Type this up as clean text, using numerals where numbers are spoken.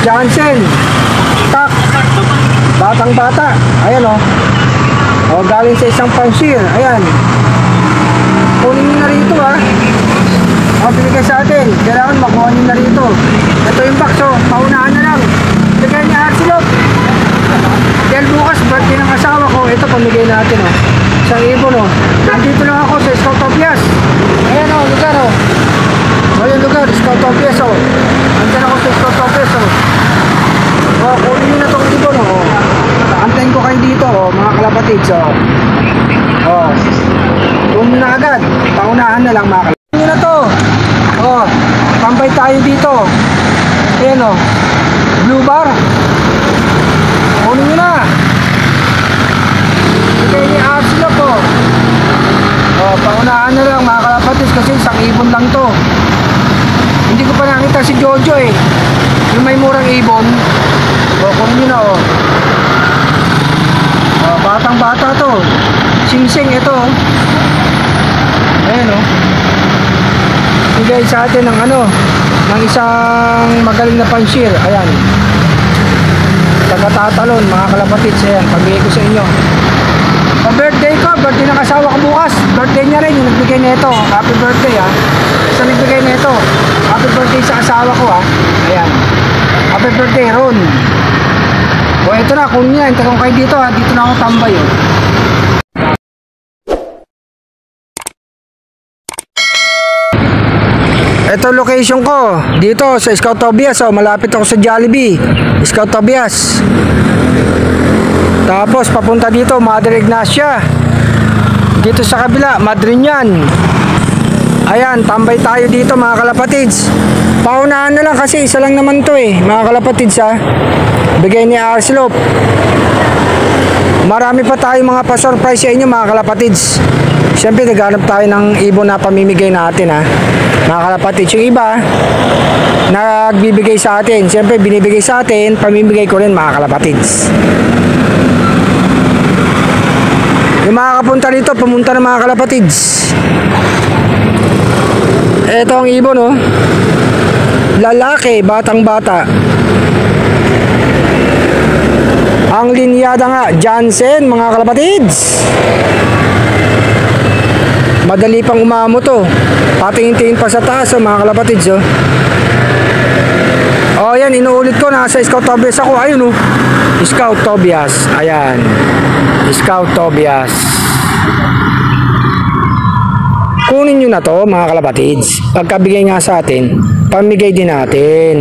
Jansen. Tak. Batang bata. Ayan o. O, galing sa isang pansier. Ayan. Kunin nyo na rito ha. O, binigay sa atin. Kailangan makuha nyo na rito. Ito yung box o. Paunahan na lang. Bigay niya Arsilog. Dahil bukas, birthday ng asawa ko. Ito, pamigay natin o. Isang ibon o. Nandito lang ako sa Scout Tobias. Ayan o, lugar o. Ayan lugar, Scout Tobias o. Andyan ako sa Scout Tobias o. O, kunin nyo na itong ibon o. Antayin ko kayo dito o, mga kalapatids o. O. Kunin na agad. Paunahan na lang mga kalapatids. Kunin nyo na to. O. Tambay tayo dito. Ayan o. Blue bar. Kunin nyo na. Bigay ni Arsilog po. O, paunahan na lang mga kalapatids kasi isang ibon lang to. Hindi ko pa nakita si Jojo eh. Yung may murang ibon. O, kunin nyo na o. O, batang bata to. Sing-sing ito o. Ayan o. Bigay sa atin ng ano, ng isang magaling na pansier. Ayan. Taga-tatalon mga kalapatids. Ayan, pabigay ko sa inyo. Pa-birthday ko, birthday ng asawa ko bukas. Birthday niya rin, yung nagbigay nito. Happy birthday ha. Sa nagbigay nito. Happy birthday sa asawa ko ha. Ayan. Happy birthday Ron. O ito na, kunin niya. Hintay ko kayo dito ha. Dito na ako tambay o. Ito location ko. Dito sa Scout Tobias o. Malapit ako sa Jollibee. Scout Tobias. Tapos papunta dito Mother Ignacia. Dito sa kabila Madrinian. Ayan, tambay tayo dito mga kalapatids. Paunahan na lang kasi isa lang naman to eh mga kalapatids ha. Bigay ni Arsilog. Marami pa tayo mga pa-surprise sa inyo mga kalapatids. Siyempre naghanap tayo ng ibon na pamimigay natin ha mga kalapatids. Yung iba nagbibigay sa atin. Siyempre binibigay sa atin, pamimigay ko rin mga kalapatids. Yung makakapunta dito, pumunta ng mga kalapatids. Eto ang ibon oh. Lalaki, batang bata. Ang linyada nga, Jansen mga kalapatids. Madali pang umamo to. Patingin-tingin pa sa taas oh, mga kalapatids oh. Oh yan, inuulit ko, nasa Scout Tobias ako. Ayun oh. Scout Tobias. Ayan. Scout Tobias. Kunin nyo na to mga kalapatids. Pagkabigay nga sa atin, pamigay din natin.